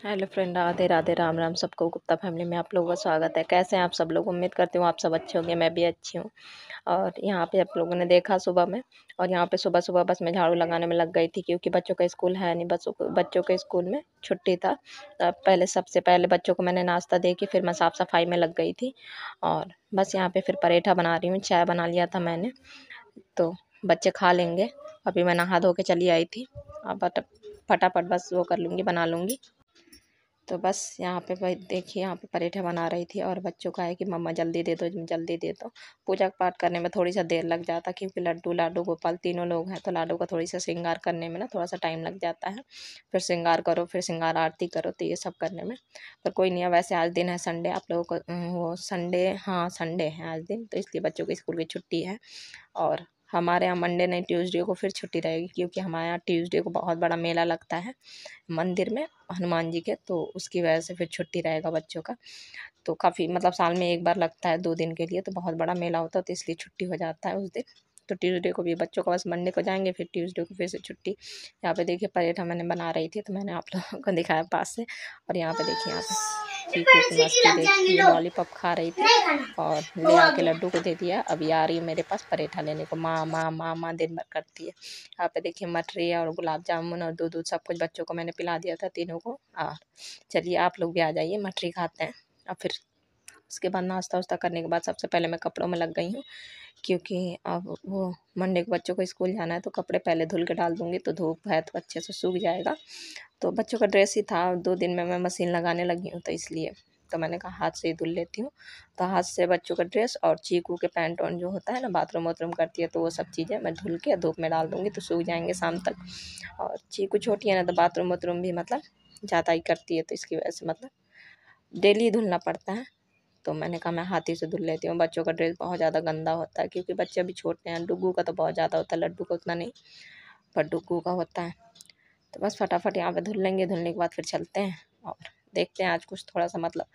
Hello friend, Radhe Radhe, Ram Ram सबको। Gupta family में आप लोगों का स्वागत है। कैसे हैं आप सब लोग? उम्मीद करती हूँ आप सब अच्छे होंगे, मैं भी अच्छी हूँ। और यहाँ पे आप लोगों ने देखा सुबह में, और यहाँ पे सुबह सुबह बस मैं झाड़ू लगाने में लग गई थी, क्योंकि बच्चों का स्कूल है नहीं। बच्चों के स्कूल में छुट्टी था। पहले सबसे पहले बच्चों को मैंने नाश्ता दे के फिर मैं साफ़ सफाई में लग गई थी। और बस यहाँ पर फिर पराठा बना रही हूँ। चाय बना लिया था मैंने, तो बच्चे खा लेंगे। अभी मैं नहा धो के चली आई थी। अब फटाफट बस वो कर लूँगी, बना लूँगी। तो बस यहाँ पे भाई देखिए, यहाँ पे पराठा बना रही थी, और बच्चों का है कि मम्मा जल्दी दे दो, जल्दी दे दो। पूजा पाठ करने में थोड़ी सा देर लग जाता, क्योंकि लाडू गोपाल तीनों लोग हैं, तो लाडू का थोड़ी सा श्रृंगार करने में ना थोड़ा सा टाइम लग जाता है। फिर श्रृंगार करो, फिर श्रृंगार आरती करो, तो ये सब करने में। पर कोई नहीं है। वैसे आज दिन है संडे, आप लोगों को वो संडे, हाँ संडे है आज दिन, तो इसलिए बच्चों की स्कूल की छुट्टी है। और हमारे यहाँ मंडे नहीं, ट्यूसडे को फिर छुट्टी रहेगी, क्योंकि हमारे यहाँ ट्यूसडे को बहुत बड़ा मेला लगता है मंदिर में हनुमान जी के, तो उसकी वजह से फिर छुट्टी रहेगा बच्चों का। तो काफ़ी मतलब साल में एक बार लगता है 2 दिन के लिए, तो बहुत बड़ा मेला होता है, तो इसलिए छुट्टी हो जाता है उस दिन। तो ट्यूसडे को भी बच्चों का बस मंडे को जाएंगे, फिर ट्यूसडे को फिर से छुट्टी। यहाँ पे देखिए पराठा मैंने बना रही थी, तो मैंने आप लोगों को दिखाया पास से। और यहाँ पे देखिए, यहाँ पे चीकू की मस्ती देखिए, लॉलीपॉप खा रही थी और ले आके लड्डू को दे दिया। अभी आ रही है मेरे पास पराठा लेने को। माँ माँ माँ माँ दिन भर करती है। यहाँ पे देखिए मठरी और गुलाब जामुन और दूध सब कुछ बच्चों को मैंने पिला दिया था तीनों को। चलिए आप लोग भी आ जाइए, मठरी खाते हैं। और फिर उसके बाद नाश्ता वास्ता करने के बाद सबसे पहले मैं कपड़ों में लग गई हूँ, क्योंकि अब वो मंडे को बच्चों को स्कूल जाना है, तो कपड़े पहले धुल के डाल दूँगी, तो धूप है तो अच्छे से सूख जाएगा। तो बच्चों का ड्रेस ही था, 2 दिन में मैं मशीन लगाने लगी हूँ, तो इसलिए तो मैंने कहा हाथ से ही धुल लेती हूँ। तो हाथ से बच्चों का ड्रेस और चीकू के पैंट ऑन जो होता है ना, बाथरूम वाथरूम करती है, तो वो सब चीज़ें मैं धुल के धूप में डाल दूँगी, तो सूख जाएंगे शाम तक। और चीकू छोटी है ना, तो बाथरूम वाथरूम भी मतलब ज़्यादा ही करती है, तो इसकी वजह से मतलब डेली धुलना पड़ता है। तो मैंने कहा मैं हाथ ही से धुल लेती हूँ। बच्चों का ड्रेस बहुत ज़्यादा गंदा होता है, क्योंकि बच्चे अभी छोटे हैं। डुग्गू का तो बहुत ज़्यादा होता है, लड्डू का उतना नहीं, पर डुग्गू का होता है। तो बस फटाफट यहाँ पे धुल लेंगे, धुलने के बाद फिर चलते हैं और देखते हैं। आज कुछ थोड़ा सा मतलब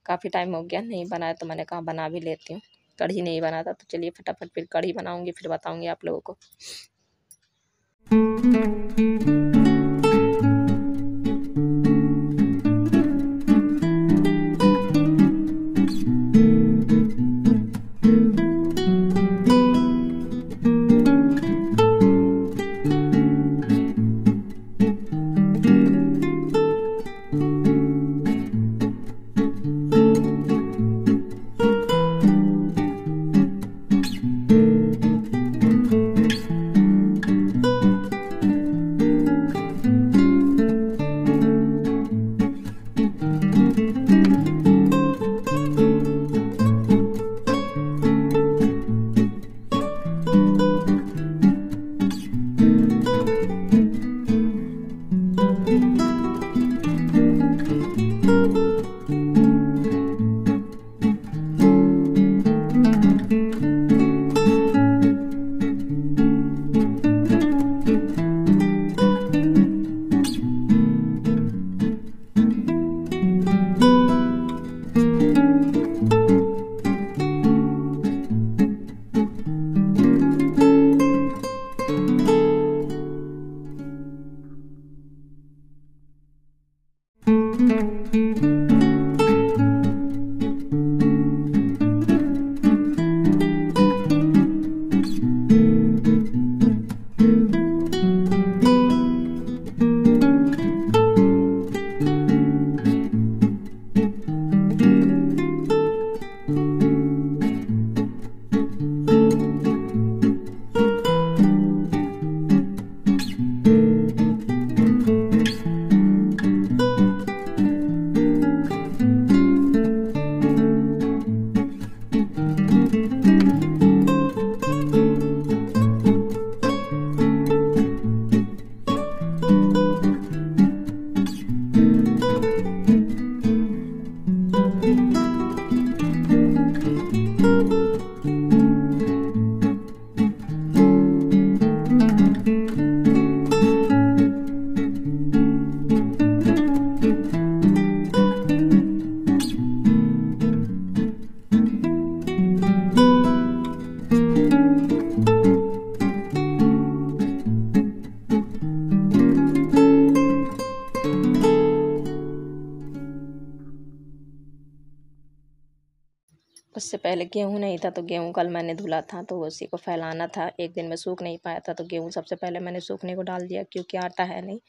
काफ़ी टाइम हो गया नहीं बनाया, तो मैंने कहा बना भी लेती हूँ। कढ़ी नहीं बना था, तो चलिए फटाफट फिर कढ़ी बनाऊँगी, फिर बताऊँगी आप लोगों को। इससे पहले गेहूँ नहीं था, तो गेहूँ कल मैंने धुला था, तो उसी को फैलाना था। एक दिन में सूख नहीं पाया था, तो गेहूँ सबसे पहले मैंने सूखने को डाल दिया, क्योंकि आटा है नहीं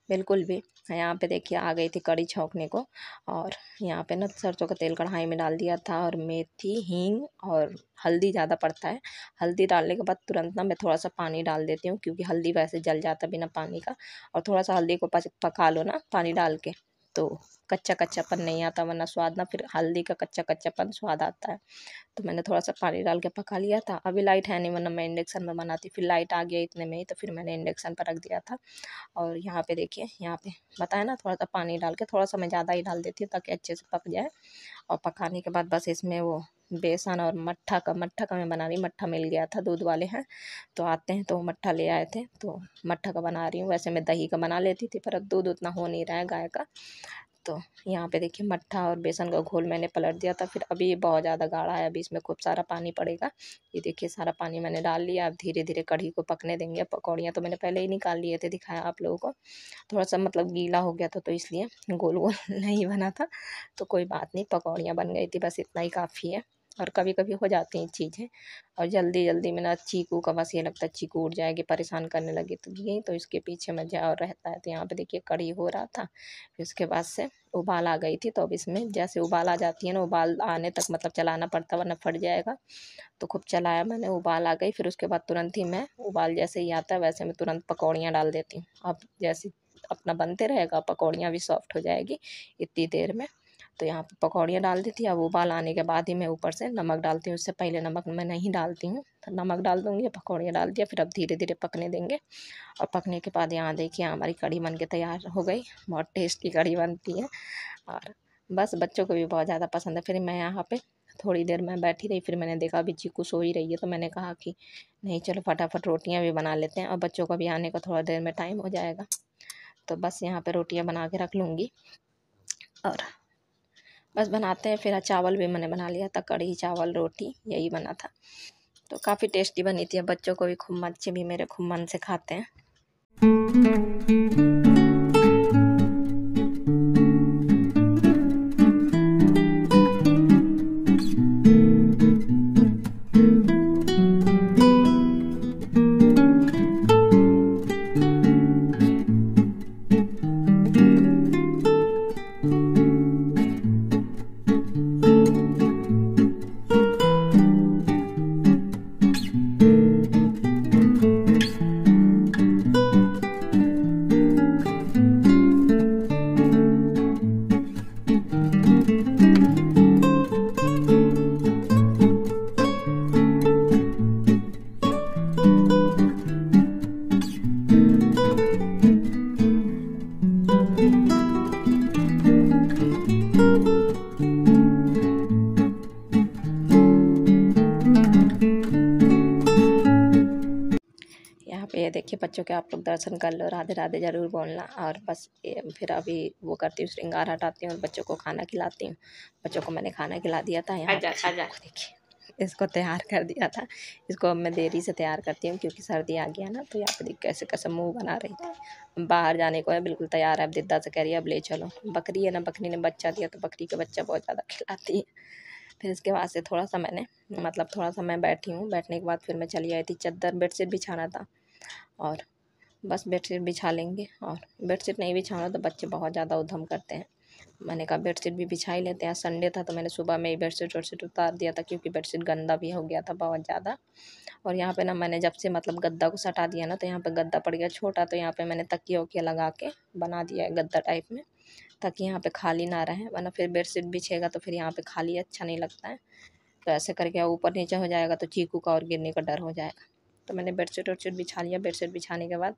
बिल्कुल भी। यहाँ पे देखिए आ गई थी कढ़ी छौंकने को, और यहाँ पे ना सरसों का तेल कढ़ाई में डाल दिया था, और मेथी, हींग और हल्दी ज़्यादा पड़ता है। हल्दी डालने के बाद तुरंत ना मैं थोड़ा सा पानी डाल देती हूँ, क्योंकि हल्दी वैसे जल जाता बिना पानी का। और थोड़ा सा हल्दी को पका लो ना पानी डाल के, तो कच्चा कच्चापन नहीं आता, वरना स्वाद ना फिर हल्दी का कच्चा कच्चापन स्वाद आता है। तो मैंने थोड़ा सा पानी डाल के पका लिया था। अभी लाइट है नहीं, वरना मैं इंडक्शन में बनाती, फिर लाइट आ गया इतने में ही, तो फिर मैंने इंडक्शन पर रख दिया था। और यहाँ पे देखिए, यहाँ पे बताया ना थोड़ा सा पानी डाल के, थोड़ा सा मैं ज़्यादा ही डाल देती हूँ ताकि अच्छे से पक जाए। और पकाने के बाद बस इसमें वो बेसन और मट्ठा का मैं बना रही, मट्ठा मिल गया था, दूध वाले हैं तो आते हैं, तो मट्ठा ले आए थे, तो मट्ठा का बना रही हूँ। वैसे मैं दही का बना लेती थी, पर अब दूध उतना हो नहीं रहा है गाय का। तो यहाँ पे देखिए मट्ठा और बेसन का घोल मैंने पलट दिया था। फिर अभी ये बहुत ज़्यादा गाढ़ा है, अभी इसमें खूब सारा पानी पड़ेगा। ये देखिए सारा पानी मैंने डाल लिया। अब धीरे धीरे कढ़ी को पकने देंगे। पकौड़ियाँ तो मैंने पहले ही निकाल लिए थे, दिखाया आप लोगों को। थोड़ा सा मतलब गीला हो गया था, तो इसलिए गोल गोल नहीं बना था, तो कोई बात नहीं, पकौड़ियाँ बन गई थी, बस इतना ही काफ़ी है। और कभी कभी हो जाती हैं चीज़ें, और जल्दी जल्दी में ना चीकू का बस ये लगता है चीकू उड़ जाएगी, परेशान करने लगी, तो यही तो इसके पीछे मजा और रहता है। तो यहाँ पे देखिए कढ़ी हो रहा था, फिर उसके बाद से उबाल आ गई थी, तो अब इसमें जैसे उबाल आ जाती है ना, उबाल आने तक मतलब चलाना पड़ता, वरना फट जाएगा। तो खूब चलाया मैंने, उबाल आ गई, फिर उसके बाद तुरंत ही मैं उबाल जैसे ही आता है वैसे मैं तुरंत पकौड़ियाँ डाल देती हूँ। अब जैसे अपना बनते रहेगा, पकौड़ियाँ भी सॉफ्ट हो जाएगी इतनी देर में। तो यहाँ पे पकौड़ियाँ डाल दी थी। अब उबाल आने के बाद ही मैं ऊपर से नमक डालती हूँ, उससे पहले नमक मैं नहीं डालती हूँ। तो नमक डाल दूँगी, पकौड़ियाँ डाल दिया, फिर अब धीरे धीरे पकने देंगे। और पकने के बाद यहाँ देखिए हमारी कढ़ी बन के तैयार हो गई। बहुत टेस्टी कढ़ी बनती है, और बस बच्चों को भी बहुत ज़्यादा पसंद है। फिर मैं यहाँ पे थोड़ी देर मैं बैठी रही, फिर मैंने देखा अभी चीकू सो ही रही है, तो मैंने कहा कि नहीं चलो फटाफट रोटियाँ भी बना लेते हैं, और बच्चों को भी आने का थोड़ा देर में टाइम हो जाएगा। तो बस यहाँ पे रोटियाँ बना के रख लूँगी, और बस बनाते हैं। फिर चावल भी मैंने बना लिया था, कढ़ी चावल रोटी यही बना था, तो काफ़ी टेस्टी बनी थी। बच्चों को भी खूब, बच्चे भी मेरे खूब मन से खाते हैं। यहाँ पे ये देखिए बच्चों के आप लोग दर्शन कर लो, राधे राधे ज़रूर बोलना। और बस फिर अभी वो करती हूँ, श्रृंगार हटाती हूँ और बच्चों को खाना खिलाती हूँ। बच्चों को मैंने खाना खिला दिया था। यहाँ देखिए इसको तैयार कर दिया था। इसको अब मैं देरी से तैयार करती हूँ, क्योंकि सर्दी आ गया ना। तो यहाँ पे देख कैसे कैसे मुँह बना रही थी। बाहर जाने को है, बिल्कुल तैयार है। अब दिद्दा से कह रही है अब ले चलो। बकरी है ना, बकरी ने बच्चा दिया, तो बकरी का बच्चा बहुत ज़्यादा खिलाती है। फिर इसके बाद से थोड़ा सा मैंने मतलब थोड़ा सा मैं बैठी हूँ। बैठने के बाद फिर मैं चली आई थी, चादर बेडशीट बिछाना था, और बस बेडशीट बिछा लेंगे। और बेडशीट नहीं बिछाना तो बच्चे बहुत ज़्यादा उधम करते हैं। मैंने कहा बेडशीट भी बिछा ही लेते हैं। संडे था तो मैंने सुबह में ही बेडशीट वेडशीट उतार दिया था, क्योंकि बेडशीट गंदा भी हो गया था बहुत ज़्यादा। और यहाँ पे ना मैंने जब से मतलब गद्दा को सटा दिया ना, तो यहाँ पे गद्दा पड़ गया छोटा, तो यहाँ पे मैंने तकिया वकिया लगा के बना दिया है गद्दा टाइप में, ताकि यहाँ पे खाली ना रहे, वरना फिर बेडशीट बिछेगा तो फिर यहाँ पे खाली अच्छा नहीं लगता है। तो ऐसे करके ऊपर नीचे हो जाएगा तो चीकू का और गिरने का डर हो जाएगा। तो मैंने बेडशीट वेडशीट बिछा लिया। बेडशीट बिछाने के बाद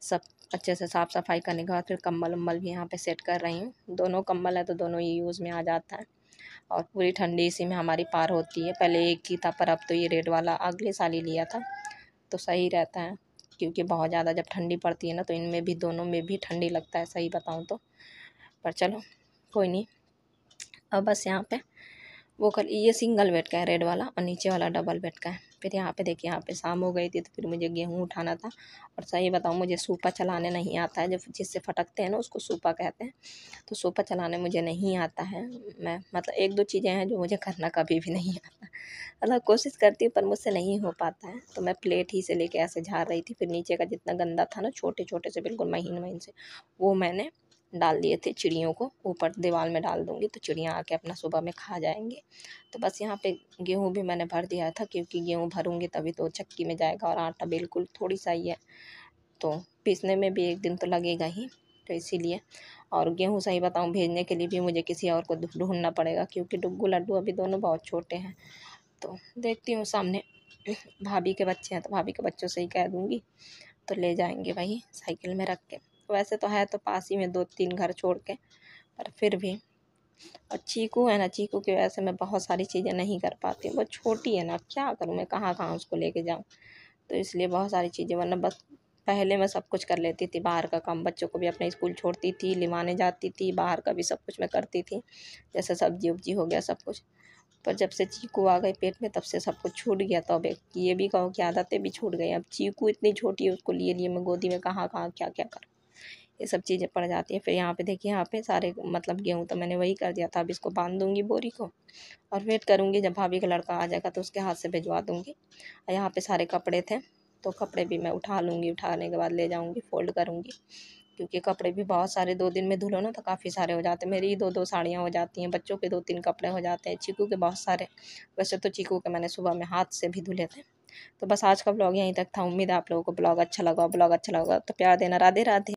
सब अच्छे से साफ़ सफाई करने के बाद फिर कंबल उम्बल भी यहाँ पे सेट कर रही हूँ। दोनों कंबल है तो दोनों ही यूज़ में आ जाता है, और पूरी ठंडी इसी में हमारी पार होती है। पहले एक ही था, पर अब तो ये रेड वाला अगले साल ही लिया था, तो सही रहता है। क्योंकि बहुत ज़्यादा जब ठंडी पड़ती है ना, तो इनमें भी दोनों में भी ठंडी लगता है, सही बताऊँ तो। पर चलो कोई नहीं। अब बस यहाँ पे वो कल ये सिंगल बेड का है रेड वाला, और नीचे वाला डबल बेड का है। फिर यहाँ पे देखिए, यहाँ पे शाम हो गई थी तो फिर मुझे गेहूँ उठाना था। और सही बताऊँ, मुझे सूपा चलाने नहीं आता है, जब जिससे फटकते हैं ना उसको सूपा कहते हैं। तो सूपा चलाने मुझे नहीं आता है। मैं मतलब एक दो चीज़ें हैं जो मुझे करना कभी भी नहीं आता, मतलब कोशिश करती हूँ पर मुझसे नहीं हो पाता है। तो मैं प्लेट ही से लेके ऐसे झाड़ रही थी। फिर नीचे का जितना गंदा था ना, छोटे छोटे से बिल्कुल महीन महीन से, वो मैंने डाल दिए थे चिड़ियों को। ऊपर दीवार में डाल दूँगी तो चिड़ियाँ आके अपना सुबह में खा जाएँगी। तो बस यहाँ पे गेहूँ भी मैंने भर दिया था, क्योंकि गेहूँ भरूँगी तभी तो चक्की में जाएगा, और आटा बिल्कुल थोड़ी सा ही है तो पीसने में भी एक दिन तो लगेगा ही, तो इसीलिए। और गेहूँ सही बताऊँ भेजने के लिए भी मुझे किसी और को ढूँढना पड़ेगा, क्योंकि डुग्गू लड्डू अभी दोनों बहुत छोटे हैं। तो देखती हूँ, सामने भाभी के बच्चे हैं तो भाभी के बच्चों से ही कह दूँगी, तो ले जाएंगे वही साइकिल में रख के। वैसे तो है तो पास ही में 2-3 घर छोड़ के, पर फिर भी। और चीकू है ना, चीकू की वजह से मैं बहुत सारी चीज़ें नहीं कर पाती हूँ। वो छोटी है ना, क्या करूँ मैं, कहाँ कहाँ उसको लेके जाऊँ। तो इसलिए बहुत सारी चीज़ें, वरना बस पहले मैं सब कुछ कर लेती थी। बाहर का काम, बच्चों को भी अपने स्कूल छोड़ती थी, लिवाने जाती थी, बाहर का भी सब कुछ मैं करती थी, जैसे सब्जी उब्जी हो गया सब कुछ। पर जब से चीकू आ गई पेट में तब से सब कुछ छूट गया। तो अब एक ये भी कहो कि आदतें भी छूट गई। अब चीकू इतनी छोटी है, उसको लिए लिए मैं गोदी में कहाँ कहाँ क्या क्या करूँ, ये सब चीज़ें पड़ जाती हैं। फिर यहाँ पे देखिए, यहाँ पे सारे मतलब गेहूँ तो मैंने वही कर दिया था। अब इसको बांध दूँगी बोरी को, और वेट करूँगी जब भाभी का लड़का आ जाएगा तो उसके हाथ से भिजवा दूँगी। और यहाँ पे सारे कपड़े थे तो कपड़े भी मैं उठा लूँगी, उठाने के बाद ले जाऊँगी, फ़ोल्ड करूँगी, क्योंकि कपड़े भी बहुत सारे 2 दिन में धुलो ना तो काफ़ी सारे हो जाते हैं। मेरी 2-2 साड़ियाँ हो जाती हैं, बच्चों के 2-3 कपड़े हो जाते हैं, चीकू के बहुत सारे। वैसे तो चीकू के मैंने सुबह में हाथ से भी धुले थे। तो बस आज का ब्लॉग यहीं तक था। उम्मीद है आप लोगों को ब्लॉग अच्छा लगा तो प्यार देना। राधे राधे।